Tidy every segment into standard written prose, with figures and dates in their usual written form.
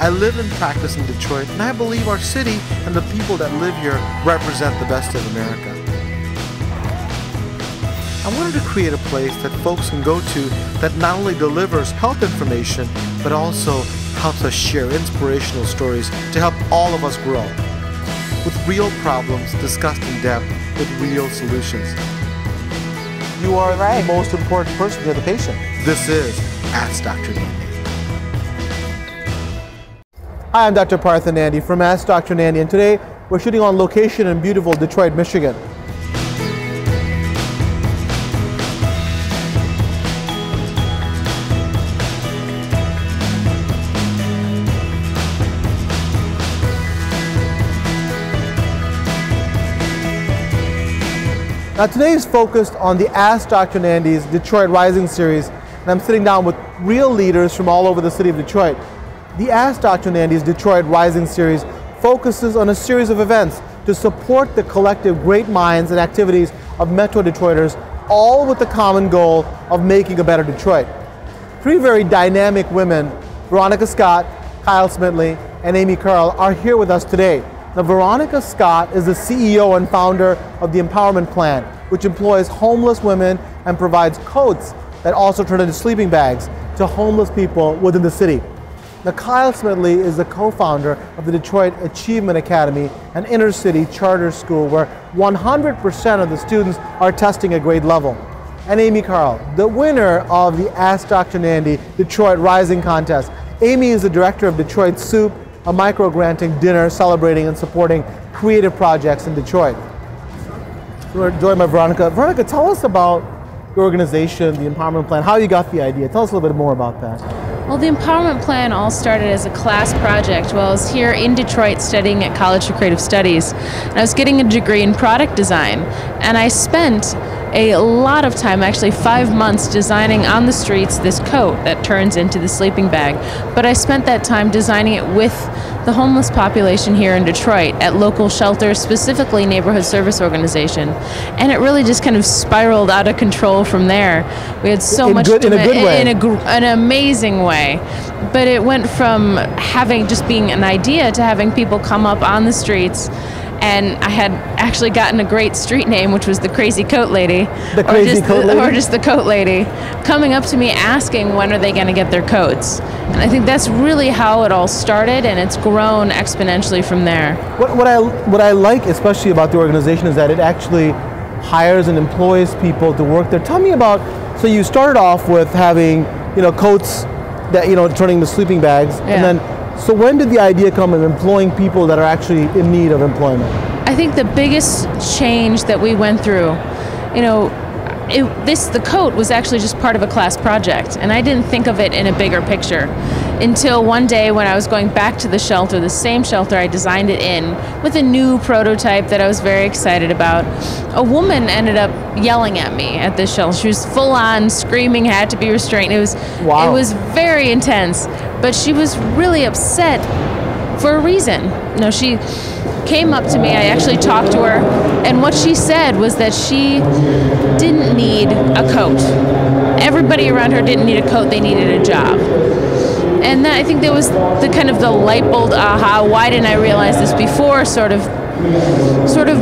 I live and practice in Detroit, and I believe our city and the people that live here represent the best of America. I wanted to create a place that folks can go to that not only delivers health information, but also helps us share inspirational stories to help all of us grow, with real problems discussed in depth with real solutions. You are the most important person. You're the patient. This is AskDrParthaNandi. Hi, I'm Dr. Partha Nandi from AskDrParthaNandi, and today we're shooting on location in beautiful Detroit, Michigan. Now today is focused on the Ask Dr. Nandi's Detroit Rising series, and I'm sitting down with real leaders from all over the city of Detroit. The Ask Dr. Nandi's Detroit Rising series focuses on a series of events to support the collective great minds and activities of Metro Detroiters, all with the common goal of making a better Detroit. Three very dynamic women, Veronika Scott, Kaherl Smitley, and Kaherl, are here with us today. Now, Veronika Scott is the CEO and founder of the Empowerment Plan, which employs homeless women and provides coats that also turn into sleeping bags to homeless people within the city. Now, Kaherl Smitley is the co-founder of the Detroit Achievement Academy, an inner-city charter school where 100% of the students are testing at grade level. And Kaherl, the winner of the Ask Dr. Nandi Detroit Rising Contest. Amy is the director of Detroit Soup, a micro-granting dinner celebrating and supporting creative projects in Detroit. We're joined by Veronika. Veronika, tell us about your organization, the Empowerment Plan, how you got the idea. Tell us a little bit more about that. Well, the Empowerment Plan all started as a class project while I was here in Detroit studying at College of Creative Studies. And I was getting a degree in product design, and I spent a lot of time, actually 5 months, designing on the streets this coat that turns into the sleeping bag. But I spent that time designing it with the homeless population here in Detroit at local shelters, specifically Neighborhood Service Organization. And it really just kind of spiraled out of control from there. We had so much in a good way. In an amazing way. But it went from having just being an idea to having people come up on the streets. And I had actually gotten a great street name, which was the Crazy Coat Lady. The Crazy Coat Lady? Or just the Coat Lady, coming up to me asking when are they going to get their coats. And I think that's really how it all started, and it's grown exponentially from there. What I like especially about the organization is that it actually hires and employs people to work there. Tell me about, so you started off with having, coats that, turning to sleeping bags, Yeah. and then so when did the idea come of employing people that are actually in need of employment? I think the biggest change that we went through, the coat was actually just part of a class project, and I didn't think of it in a bigger picture until one day when I was going back to the shelter, the same shelter I designed it in, with a new prototype that I was very excited about. A woman ended up yelling at me at this shelter. She was full on screaming, had to be restrained. It was very intense, but she was really upset for a reason. She came up to me, I actually talked to her, and what she said was that she didn't need a coat. Everybody around her didn't need a coat, they needed a job. And then I think there was the kind of the light bulb, aha, why didn't I realize this before sort of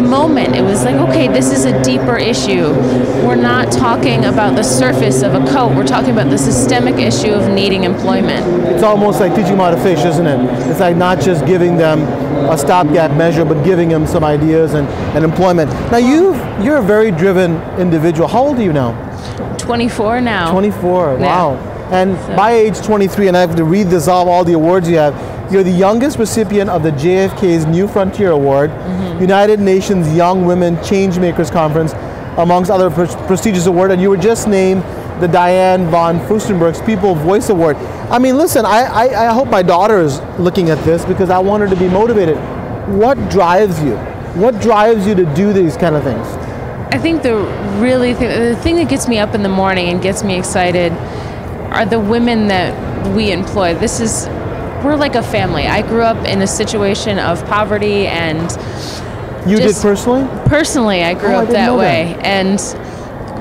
moment. It was like, okay, this is a deeper issue. We're not talking about the surface of a coat, we're talking about the systemic issue of needing employment. It's almost like teaching them how to fish, isn't it? It's like not just giving them a stopgap measure, but giving them some ideas and employment. Now you're a very driven individual. How old are you now? 24 now. 24, wow. Yeah. And by age 23, and I have to read this off, all the awards you have, you're the youngest recipient of the JFK's New Frontier Award, United Nations Young Women Changemakers Conference, amongst other prestigious awards, and you were just named the Diane von Furstenberg's People Voice Award. I mean, listen, I hope my daughter is looking at this because I want her to be motivated. What drives you? What drives you to do these kind of things? I think the thing that gets me up in the morning and gets me excited are the women that we employ. We're like a family. I grew up in a situation of poverty, and you did personally? Personally, I grew up that way. And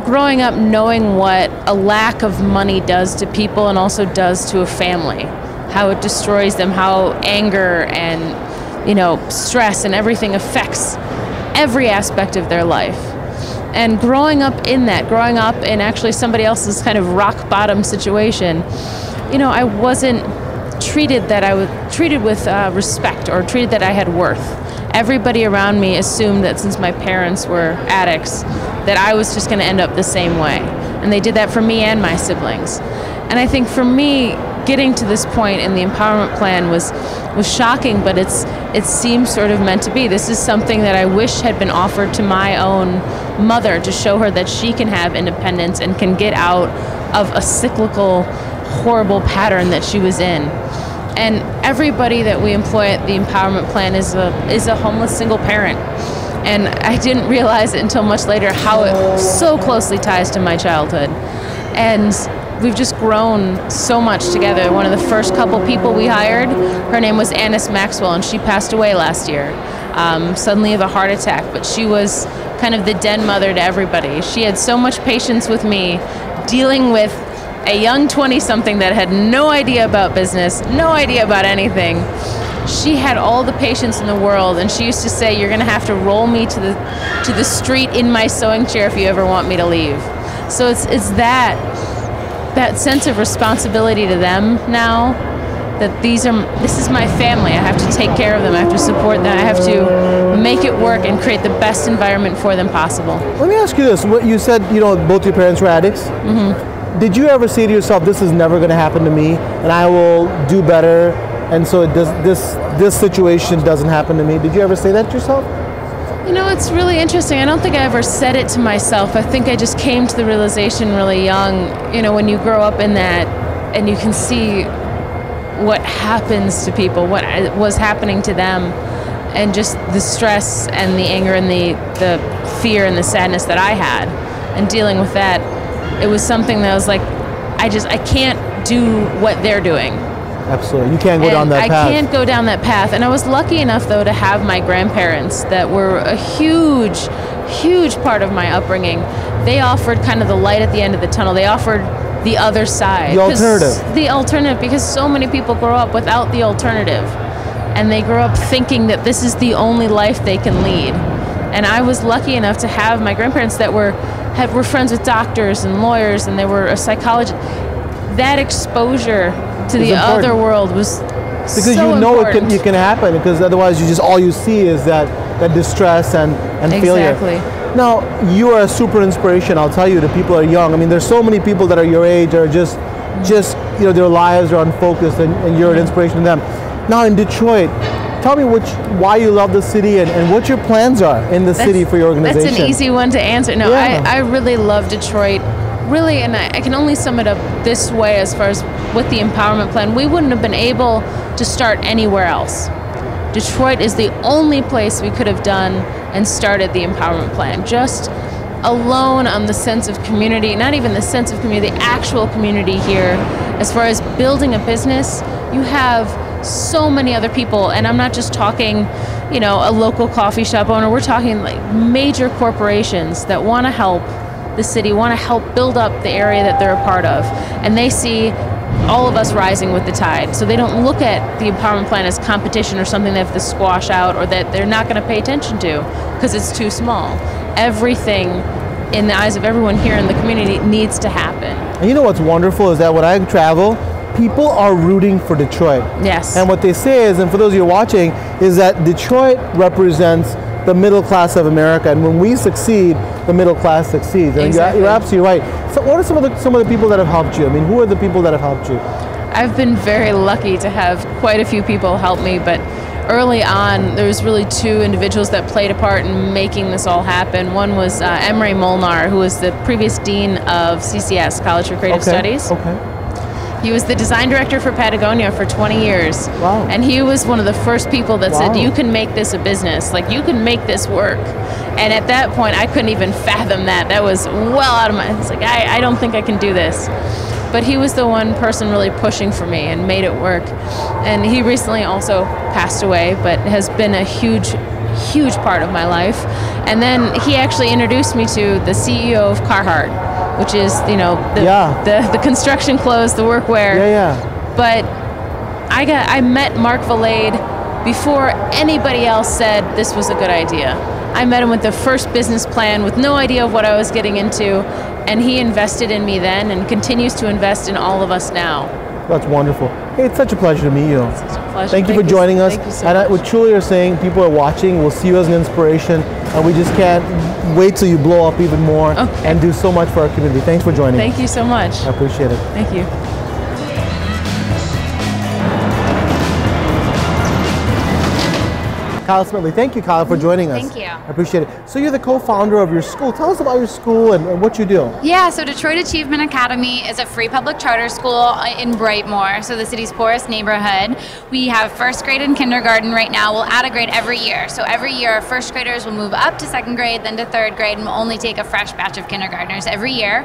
growing up knowing what a lack of money does to people and also does to a family. how it destroys them, how anger and, you know, stress and everything affects every aspect of their life. And growing up in actually somebody else's kind of rock bottom situation, you know, I wasn't treated with respect or treated that I had worth. Everybody around me assumed that since my parents were addicts, that I was just going to end up the same way. And they did that for me and my siblings. And I think for me, getting to this point in the empowerment plan was shocking, but it seems sort of meant to be. This is something that I wish had been offered to my own mother, to show her that she can have independence and can get out of a cyclical, horrible pattern that she was in. And everybody that we employ at the empowerment plan is a homeless single parent. And I didn't realize it until much later how it so closely ties to my childhood. And we've just grown so much together. One of the first couple people we hired, her name was Annis Maxwell, and she passed away last year, suddenly of a heart attack. But she was kind of the den mother to everybody. She had so much patience with me, dealing with a young 20-something that had no idea about business, no idea about anything. She had all the patience in the world, and she used to say, "You're going to have to roll me to the street in my sewing chair if you ever want me to leave." So it's that sense of responsibility to them now, that this is my family. I have to take care of them. I have to support them. I have to make it work and create the best environment for them possible. Let me ask you this. What you said, you know, both your parents were addicts. Mm-hmm. Did you ever say to yourself, "This is never going to happen to me, and I will do better, and so this situation doesn't happen to me"? Did you ever say that to yourself? You know, it's really interesting. I don't think I ever said it to myself. I think I just came to the realization really young, you know, when you grow up in that and you can see what happens to people, what was happening to them, and just the stress and the anger and the fear and the sadness that I had, and dealing with that. It was something that was like, I can't do what they're doing. Absolutely. You can't go down that path. I can't go down that path. And I was lucky enough, though, to have my grandparents that were a huge, huge part of my upbringing. They offered kind of the light at the end of the tunnel. They offered the other side. The alternative. The alternative, because so many people grow up without the alternative. And they grow up thinking that this is the only life they can lead. And I was lucky enough to have my grandparents that were friends with doctors and lawyers, and they were a psychologist. That exposure to the other world was because so you know important. it can happen, because otherwise all you see is that distress and failure. Exactly. Now, you are a super inspiration, I'll tell you, to people that are young. I mean, there's so many people that are your age that are just you know, their lives are unfocused, and you're an inspiration to them. Now in Detroit, tell me why you love the city and what your plans are in the city for your organization. That's an easy one to answer. No, yeah. I really love Detroit. Really, and I can only sum it up this way as far as with the empowerment plan. We wouldn't have been able to start anywhere else. Detroit is the only place we could have done and started the empowerment plan. Just alone on the sense of community, not even the sense of community, the actual community here. As far as building a business, you have so many other people, and I'm not just talking, you know, a local coffee shop owner. We're talking like major corporations that want to help the city, want to help build up the area that they're a part of, and they see all of us rising with the tide. So they don't look at the empowerment plan as competition or something they have to squash out, or that they're not going to pay attention to because it's too small. Everything in the eyes of everyone here in the community needs to happen. And you know what's wonderful is that when I travel, people are rooting for Detroit. Yes. And what they say is, and for those of you watching, is that Detroit represents the middle class of America, and when we succeed, the middle class succeeds. And exactly. You're absolutely right. So what are some of the people that have helped you? I mean, who are the people that have helped you? I've been very lucky to have quite a few people help me, but early on, there was really two individuals that played a part in making this all happen. One was Emery Molnar, who was the previous dean of CCS, College for Creative Studies. Okay. He was the design director for Patagonia for 20 years. Wow. And he was one of the first people that said, you can make this a business. Like, you can make this work. And at that point, I couldn't even fathom that. That was well out of my, it's like, I don't think I can do this. But he was the one person really pushing for me and made it work. And he recently also passed away, but has been a huge, huge part of my life. And then he actually introduced me to the CEO of Kaherl, which is, you know, the construction clothes, the workwear. Yeah, yeah. But I met Mark Valade before anybody else said this was a good idea. I met him with the first business plan with no idea of what I was getting into, and he invested in me then and continues to invest in all of us now. That's wonderful. Hey, it's such a pleasure to meet you. It's such a pleasure. Thank you for joining us. Thank you so and much. what truly are saying, people are watching, we'll see you as an inspiration, and we just can't wait till you blow up even more and do so much for our community. Thanks for joining us. Thank you so much. I appreciate it. Thank you. Kyle Smitley. Thank you, Kyle, for joining us. Thank you. I appreciate it. So you're the co-founder of your school. Tell us about your school and what you do. Yeah, so Detroit Achievement Academy is a free public charter school in Brightmoor, so the city's poorest neighborhood. We have first grade and kindergarten right now. We'll add a grade every year. So every year, our first graders will move up to second grade, then to third grade, and we'll only take a fresh batch of kindergartners every year.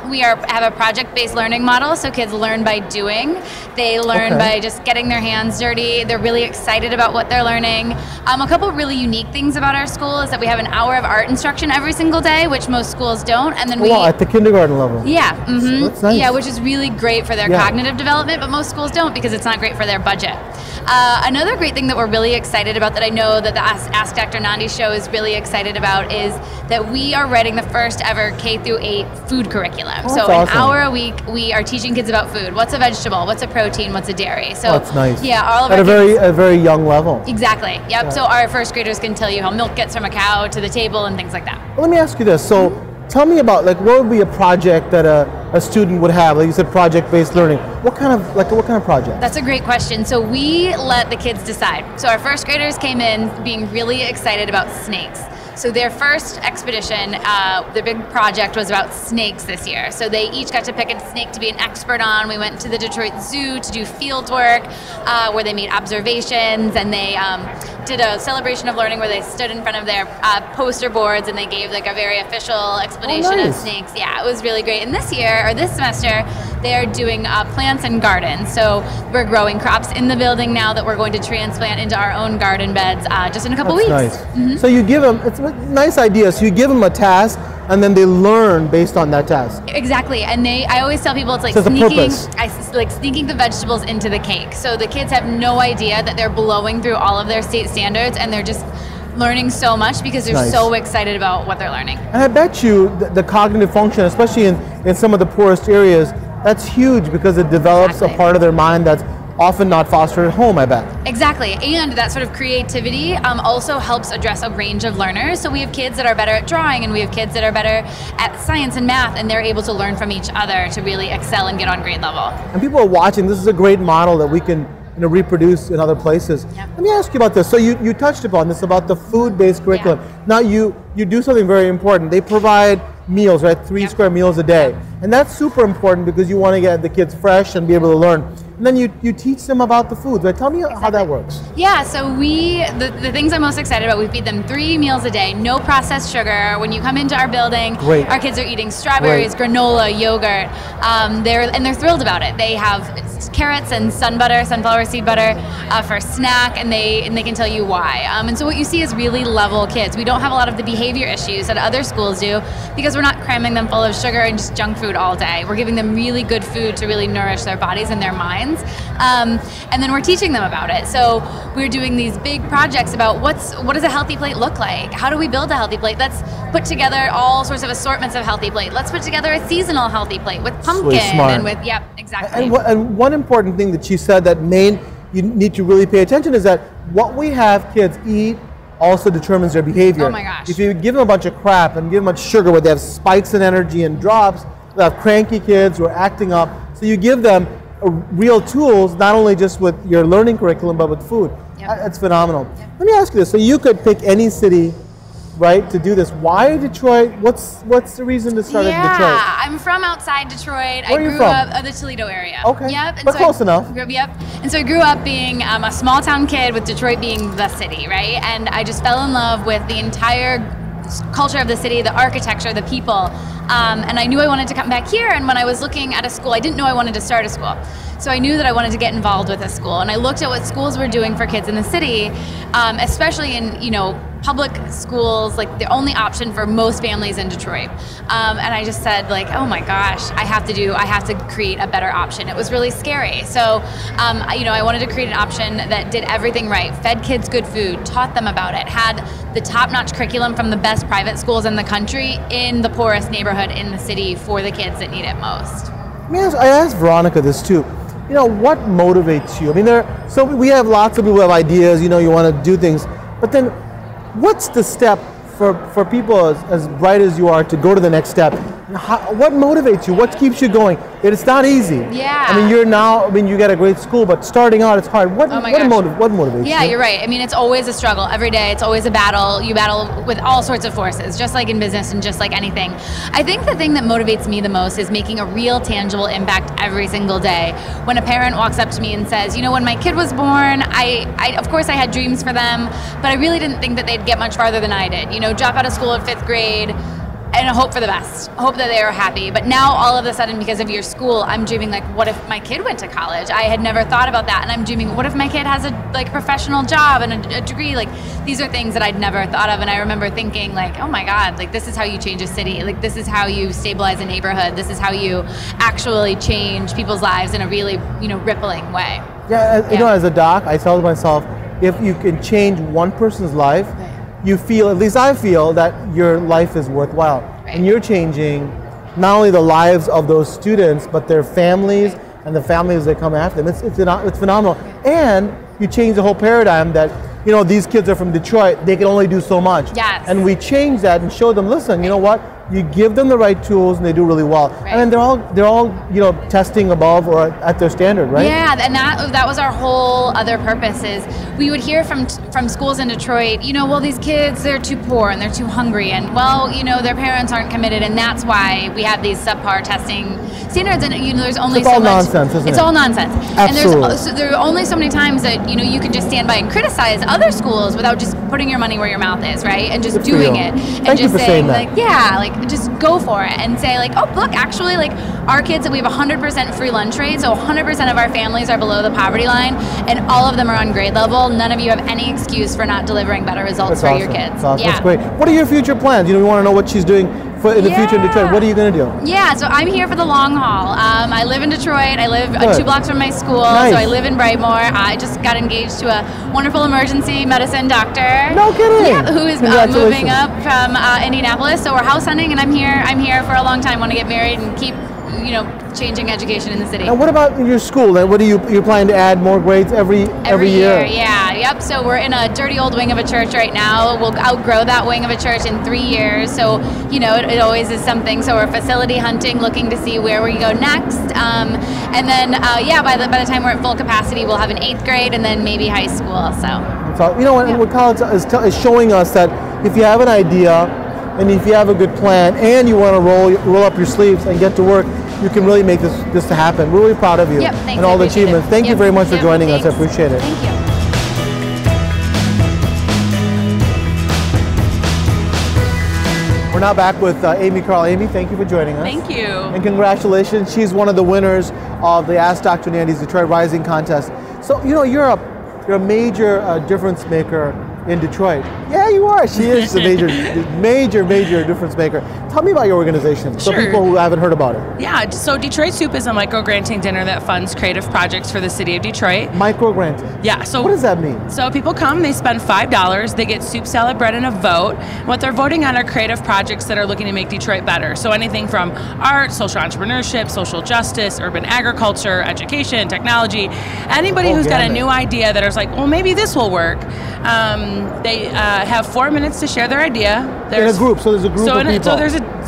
We have a project-based learning model, so kids learn by doing. They learn by just getting their hands dirty. They're really excited about what they're learning. A couple really unique things about our school is that we have an hour of art instruction every single day, which most schools don't. And then at the kindergarten level. Yeah, That's nice. yeah, which is really great for their cognitive development, but most schools don't because it's not great for their budget. Another great thing that we're really excited about that I know that the Ask Dr. Nandi show is really excited about is that we are writing the first ever K-8 food curriculum. So an hour a week, we are teaching kids about food. What's a vegetable? What's a protein? What's a dairy? So that's nice. Yeah, all of at our a very young level. Exactly. Yep. So our first graders can tell you how milk gets from a cow to the table and things like that. Well, let me ask you this. So tell me about what would be a project that a student would have? Like you said, project-based learning. What kind of project? That's a great question. So we let the kids decide. So our first graders came in being really excited about snakes. So their first expedition, the big project was about snakes this year. So they each got to pick a snake to be an expert on. We went to the Detroit Zoo to do field work where they made observations, and they did a celebration of learning where they stood in front of their poster boards and they gave like a very official explanation of snakes. Yeah, it was really great. And this year, or this semester, they are doing plants and gardens. So we're growing crops in the building now that we're going to transplant into our own garden beds just in a couple weeks. Nice. So you give them, it's a nice idea. So you give them a task and then they learn based on that task. Exactly, and I always tell people it's like sneaking the vegetables into the cake. So the kids have no idea that they're blowing through all of their state standards, and they're just learning so much because they're so excited about what they're learning. And I bet you the cognitive function, especially in some of the poorest areas, that's huge because it develops a part of their mind that's often not fostered at home, I bet. Exactly, and that sort of creativity also helps address a range of learners. So we have kids that are better at drawing, and we have kids that are better at science and math, and they're able to learn from each other to really excel and get on grade level. And people are watching. This is a great model that we can reproduce in other places. Yep. Let me ask you about this. So you touched upon this, about the food-based curriculum. Now you do something very important. They provide meals, right? 3 square meals a day. And that's super important because you want to get the kids fresh and be able to learn. And then you teach them about the foods, right? Tell me how that works. Yeah, so the things I'm most excited about, we feed them 3 meals a day, no processed sugar. When you come into our building, our kids are eating strawberries, granola, yogurt. They're thrilled about it. They have carrots and sunflower seed butter for a snack, and they can tell you why. And so what you see is really level kids. We don't have a lot of the behavior issues that other schools do because we're not cramming them full of sugar and just junk food all day. We're giving them really good food to really nourish their bodies and their minds. And then we're teaching them about it. So we're doing these big projects about what does a healthy plate look like? How do we build a healthy plate? Let's put together all sorts of assortments of healthy plate. Let's put together a seasonal healthy plate with pumpkin and with, exactly. And one important thing that she said that you need to really pay attention is that what we have kids eat also determines their behavior. Oh my gosh. If you give them a bunch of crap and give them much sugar where they have spikes in energy and drops, they have cranky kids who are acting up. So you give them real tools, not only just with your learning curriculum, but with food. That's phenomenal. Let me ask you this. So you could pick any city, right, to do this. Why Detroit? What's the reason to start in Detroit? Yeah, I'm from outside Detroit. Where I grew up in the Toledo area. Okay, yep. but close enough. And so I grew up being a small town kid with Detroit being the city, right? And I just fell in love with the entire culture of the city, the architecture, the people. And I knew I wanted to come back here, and when I was looking at a school, I didn't know I wanted to start a school. So I knew that I wanted to get involved with a school, and I looked at what schools were doing for kids in the city, especially in public schools, like the only option for most families in Detroit. And I just said, like, oh my gosh, I have to create a better option. It was really scary. So, I wanted to create an option that did everything right, fed kids good food, taught them about it, had the top-notch curriculum from the best private schools in the country in the poorest neighborhood in the city for the kids that need it most. I asked Veronika this too. What motivates you? I mean, so we have lots of people who have ideas, you want to do things, but then what's the step for people as bright as you are to go to the next step? What motivates you? What keeps you going? It's not easy. Yeah. I mean, you got a great school, but starting out, it's hard. What motivates you? Yeah, you're right. I mean, it's always a struggle every day. It's always a battle. You battle with all sorts of forces, just like in business and just like anything. I think the thing that motivates me the most is making a real, tangible impact every single day. When a parent walks up to me and says, when my kid was born, I of course I had dreams for them, but I really didn't think that they'd get much farther than I did. Drop out of school in 5th grade, and hope for the best, hope that they are happy. But now all of a sudden, because of your school, I'm dreaming like, what if my kid went to college? I had never thought about that. And I'm dreaming, what if my kid has a professional job and a degree? Like, these are things that I'd never thought of. And I remember thinking like, oh my God, like this is how you change a city. Like this is how you stabilize a neighborhood. This is how you actually change people's lives in a really, rippling way. Yeah, as a doc, I tell myself, if you can change one person's life, you feel, at least I feel, that your life is worthwhile. Right. And you're changing not only the lives of those students, but their families and the families that come after them. It's phenomenal. And you change the whole paradigm that, these kids are from Detroit, they can only do so much. Yes. And we change that and show them, listen, you know what? You give them the right tools and they do really well. Right. And then they're all testing above or at their standard, right? Yeah, and that was our whole other purpose is we would hear from schools in Detroit, well, these kids, they're too poor and they're too hungry and, their parents aren't committed, and that's why we have these subpar testing standards, and there's only so much. It's all nonsense, isn't it? It's all nonsense. Absolutely. And there are only so many times that, you can just stand by and criticize other schools without just putting your money where your mouth is, right? And just doing it. And Thank you for saying that. Just go for it and say like, oh, look, actually, like our kids, we have 100% free lunch rate, so 100% of our families are below the poverty line, and all of them are on grade level. None of you have any excuse for not delivering better results for your kids. That's awesome. That's great. What are your future plans? We want to know what she's doing in the future in Detroit. What are you going to do? Yeah, so I'm here for the long haul. I live in Detroit. I live 2 blocks from my school, nice. So I live in Brightmoor. I just got engaged to a wonderful emergency medicine doctor. No kidding. Yeah, who is moving up from Indianapolis. So we're house hunting, and I'm here for a long time. Want to get married and keep changing education in the city. And what about your school? And what you're planning to add more grades every year? Yeah, yep. So we're in a dirty old wing of a church right now. We'll outgrow that wing of a church in 3 years. So it always is something. So we're facility hunting, looking to see where we go next. And then by the time we're at full capacity, we'll have an 8th grade and then maybe high school. So what college is showing us that if you have an idea and if you have a good plan and you want to roll up your sleeves and get to work, you can really make this happen. We're really proud of you and all the achievements. Thank you very much for joining us. I appreciate it. Thank you. We're now back with Amy Kaherl. Amy, thank you for joining us. Thank you. And congratulations. She's one of the winners of the AskDrParthaNandi's Detroit Rising contest. So, you're a major difference maker in Detroit. Yeah, you are. She is a major difference maker. Tell me about your organization, so people who haven't heard about it. Yeah, so Detroit Soup is a micro-granting dinner that funds creative projects for the city of Detroit. Micro-granting? Yeah. So what does that mean? So people come, they spend $5, they get soup, salad, bread, and a vote. What they're voting on are creative projects that are looking to make Detroit better. So anything from art, social entrepreneurship, social justice, urban agriculture, education, technology. Anybody who's got a new idea that is like, well, maybe this will work. They have 4 minutes to share their idea. In a group, so there's a group of people.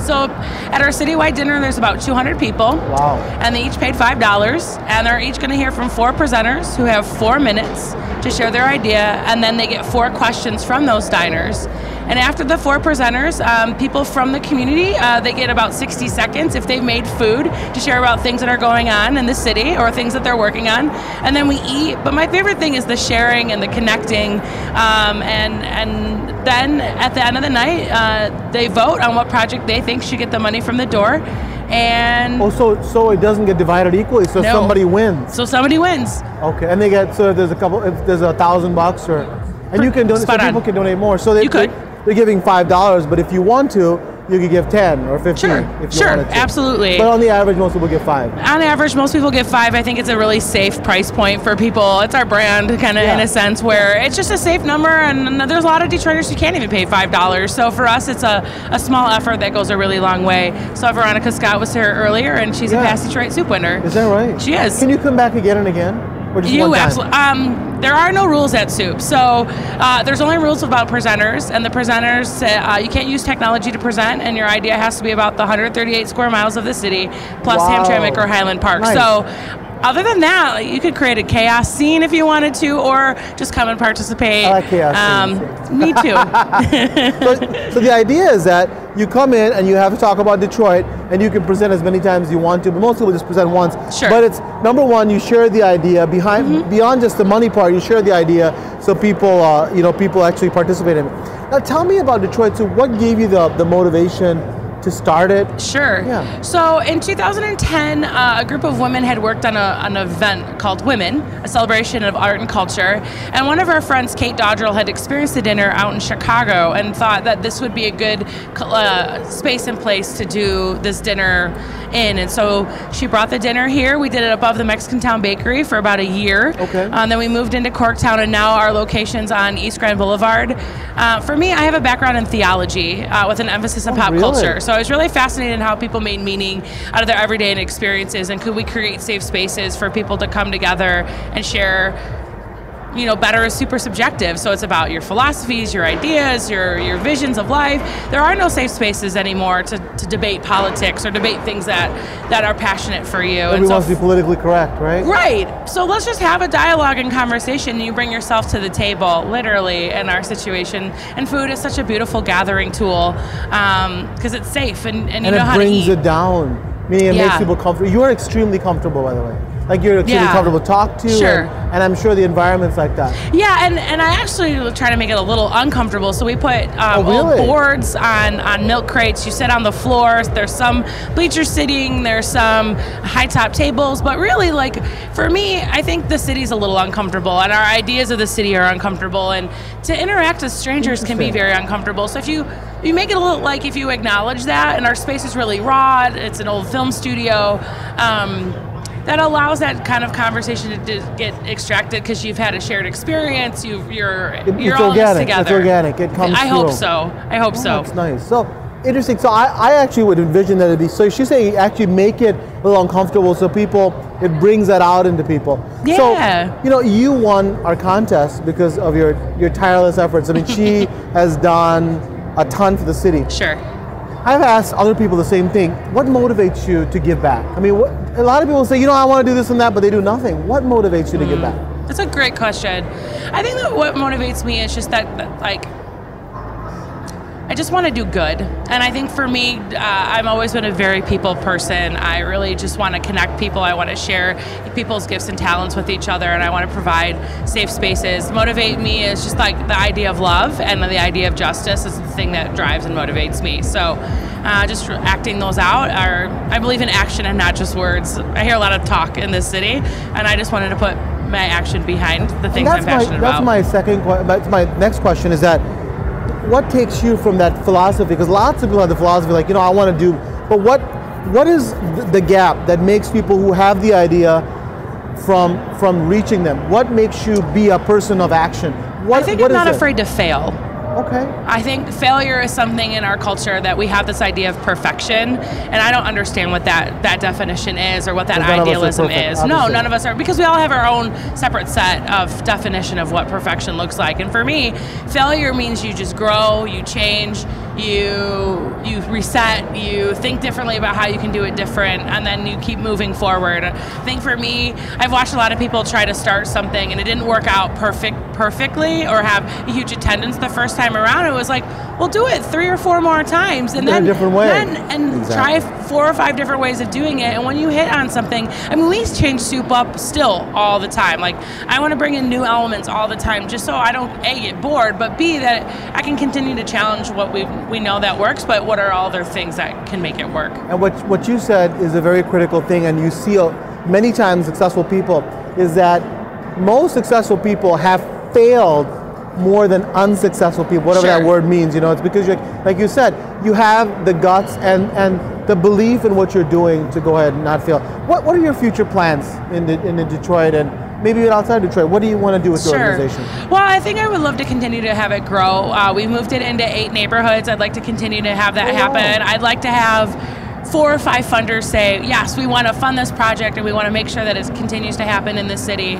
So at our citywide dinner, there's about 200 people. Wow. And they each paid $5, and they're each going to hear from 4 presenters who have 4 minutes to share their idea, and then they get 4 questions from those diners. And after the 4 presenters, people from the community, they get about 60 seconds if they've made food to share about things that are going on in the city or things that they're working on. And then we eat. But my favorite thing is the sharing and the connecting. And then at the end of the night, they vote on what project they think should get the money from the door. And so it doesn't get divided equally. So somebody wins. So somebody wins. Okay, and they get if there's $1,000 or And you can donate, so people can donate more. So they're giving $5, but if you want to, you could give 10 or 15 if you wanted to. Absolutely. But on the average, most people give 5. On average, most people give 5. I think it's a really safe price point for people. It's our brand, kind of in a sense, where it's just a safe number, and there's a lot of Detroiters who can't even pay $5. So for us, it's a small effort that goes a really long way. So Veronika Scott was here earlier, and she's a past Detroit soup winner. Is that right? She is. Can you come back again and again? Or just one time? Absolutely. There are no rules at soup. So there's only rules about presenters, and the presenters, you can't use technology to present, and your idea has to be about the 138 square miles of the city, plus Hamtramck or Highland Park. Nice. So other than that, you could create a chaos scene if you wanted to, or just come and participate. I like chaos scenes. Me too. So the idea is that you come in and you have to talk about Detroit, and you can present as many times as you want to, but most people just present once. Sure. But it's, number one, you share the idea beyond just the money part. You share the idea so people, people actually participate in it. Now tell me about Detroit. So what gave you the motivation to start it? Sure. Yeah. So in 2010, a group of women had worked on an event called Women, a celebration of art and culture. And one of our friends, Kate Dodrell, had experienced a dinner out in Chicago and thought that this would be a good space and place to do this dinner in. And so she brought the dinner here. We did it above the Mexican Town Bakery for about a year. Okay. Then we moved into Corktown, and now our location's on East Grand Boulevard. For me, I have a background in theology with an emphasis on pop culture. So I was really fascinated in how people made meaning out of their everyday experiences, and could we create safe spaces for people to come together and share. Better is super subjective, so it's about your philosophies, your ideas, your visions of life. There are no safe spaces anymore to debate politics or debate things that are passionate for you. Everyone wants to be politically correct, right? Right. So let's just have a dialogue and conversation. You bring yourself to the table, literally, in our situation. And food is such a beautiful gathering tool because it's safe and you know how to eat. And it brings it down, meaning it makes people comfortable. You are extremely comfortable, by the way. Like you're extremely comfortable to talk to, and I'm sure the environment's like that. Yeah, and I actually try to make it a little uncomfortable. So we put old boards on milk crates. You sit on the floor. There's some bleacher sitting. There's some high top tables. But really, like for me, I think the city's a little uncomfortable, and our ideas of the city are uncomfortable. And to interact with strangers can be very uncomfortable. So if you make it a little like if you acknowledge that, and our space is really raw. It's an old film studio. That allows that kind of conversation to get extracted because you've had a shared experience. You're all this together. It's organic. It comes. I hope so. I hope so. That's nice. So interesting. So I actually would envision that it'd be. So she's saying actually make it a little uncomfortable so it brings that out into people. Yeah. So you won our contest because of your tireless efforts. I mean, she has done a ton for the city. Sure. I've asked other people the same thing. What motivates you to give back? I mean, a lot of people say, I want to do this and that, but they do nothing. What motivates you to give back? That's a great question. I think that what motivates me is just that I just want to do good. And I think for me, I've always been a very people person. I really just want to connect people. I want to share people's gifts and talents with each other, and I want to provide safe spaces. Motivate me is just like the idea of love, and the idea of justice is the thing that drives and motivates me. So just acting those out I believe in action and not just words. I hear a lot of talk in this city, and I just wanted to put my action behind the things I'm passionate about. That's my next question is that, what takes you from that philosophy? Because lots of people have the philosophy like, I want to do, but what is the gap that makes people who have the idea from reaching them? What makes you be a person of action? I think I'm not afraid to fail. Okay. I think failure is something in our culture that we have this idea of perfection, and I don't understand what that definition is or what that idealism is. Obviously. No, none of us are, because we all have our own separate set of definition of what perfection looks like. And for me, failure means you just grow, you change, you reset, you think differently about how you can do it different, and then you keep moving forward. I think for me, I've watched a lot of people try to start something and it didn't work out perfectly or have a huge attendance the first time around. It was like, well, do it 3 or 4 more times and then a different way. Try 4 or 5 different ways of doing it. And when you hit on something, I mean, we change soup up still all the time. Like, I want to bring in new elements all the time just so I don't A, get bored, but B, that I can continue to challenge what we know that works, but what are all other things that can make it work. And what you said is a very critical thing, and you see many times successful people, is that most successful people have failed more than unsuccessful people, whatever that word means. You know, it's because, like you said, you have the guts and the belief in what you're doing to go ahead and not fail. What are your future plans in Detroit and maybe outside Detroit? What do you want to do with your organization? Well, I think I would love to continue to have it grow. We moved it into 8 neighborhoods. I'd like to continue to have that happen. I'd like to have 4 or 5 funders say, yes, we want to fund this project and we want to make sure that it continues to happen in this city.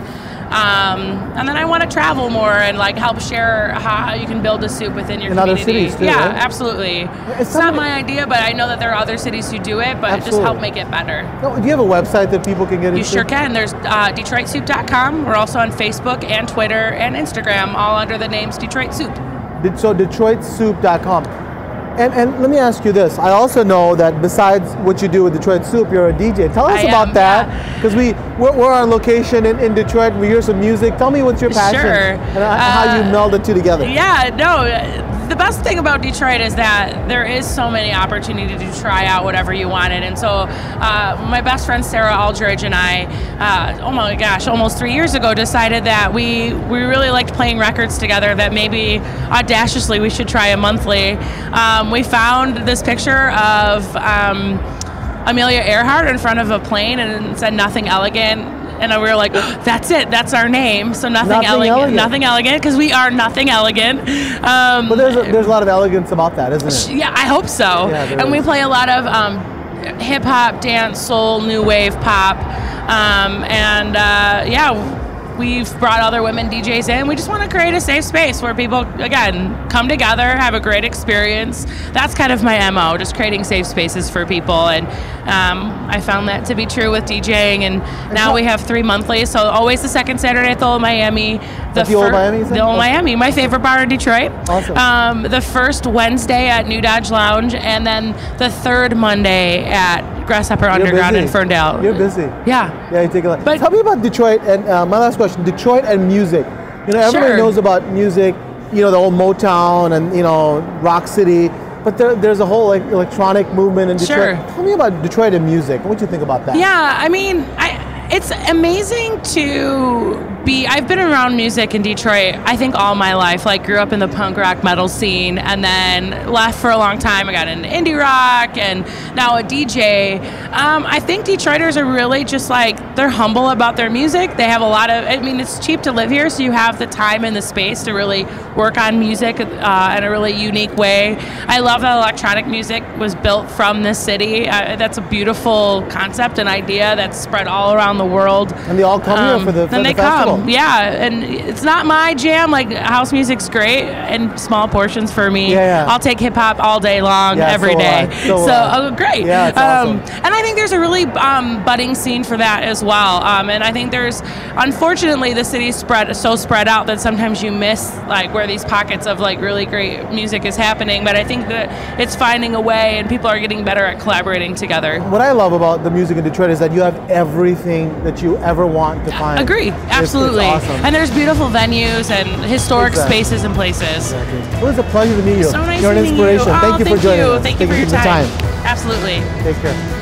And then I want to travel more and like help share how you can build a soup within your community. Other cities too, yeah, right? Absolutely. It's not my idea, but I know that there are other cities who do it, but just help make it better. No, do you have a website that people can get into? You sure can. There's DetroitSoup.com. We're also on Facebook and Twitter and Instagram, all under the names Detroit Soup. So DetroitSoup.com. And let me ask you this. I also know that besides what you do with Detroit Soup, you're a DJ. Tell us about that, because we're on location in Detroit. We hear some music. Tell me what's your passion and how you meld the two together. Yeah, no. The best thing about Detroit is that there is so many opportunities to try out whatever you wanted. And so my best friend Sarah Aldridge and I, oh my gosh, almost 3 years ago decided that we really liked playing records together, that maybe audaciously we should try a monthly. We found this picture of Amelia Earhart in front of a plane and it said "Nothing Elegant." And we were like, that's it, that's our name. So nothing elegant, because we are nothing elegant. But there's a lot of elegance about that, isn't it? Yeah, I hope so. Yeah, and we play a lot of hip hop, dance, soul, new wave, pop, we've brought other women DJs in. We just want to create a safe space where people, again, come together, have a great experience. That's kind of my MO, just creating safe spaces for people. And I found that to be true with DJing. And now we have 3 monthlies. So always the second Saturday at the Old Miami. The Old Miami? The Old Miami, my favorite bar in Detroit. Awesome. The first Wednesday at New Dodge Lounge, and then the third Monday at Grasshopper Underground in Ferndale. You're busy. Yeah. You take a lot. But tell me about Detroit, and my last question, Detroit and music. You know, everybody knows about music, you know, the old Motown and, you know, Rock City, but there's a whole like electronic movement in Detroit. Tell me about Detroit and music. What do you think about that? Yeah, I mean, it's amazing to be, I've been around music in Detroit, I think all my life, like grew up in the punk rock metal scene and then left for a long time. I got into indie rock and now a DJ. I think Detroiters are really just like, they're humble about their music. They have a lot of, I mean, it's cheap to live here, so you have the time and the space to really work on music in a really unique way. I love that electronic music was built from this city. That's a beautiful concept and idea that's spread all around the world. And they all come here for the festival. Yeah, and it's not my jam. Like, house music's great in small portions for me. Yeah. I'll take hip hop all day long, every day. Great. Yeah, it's awesome. And I think there's a really budding scene for that as well. And I think there's, unfortunately, the city's so spread out that sometimes you miss like where these pockets of like really great music is happening. But I think that it's finding a way, and people are getting better at collaborating together. What I love about the music in Detroit is that you have everything that you ever want to find. Agree, absolutely. It's awesome. And there's beautiful venues and historic spaces and places. Exactly. Well, it's a pleasure to meet you. So nice You're an meeting inspiration. you. Thank you for joining us. Thank you for your time. Time. Absolutely. Take care.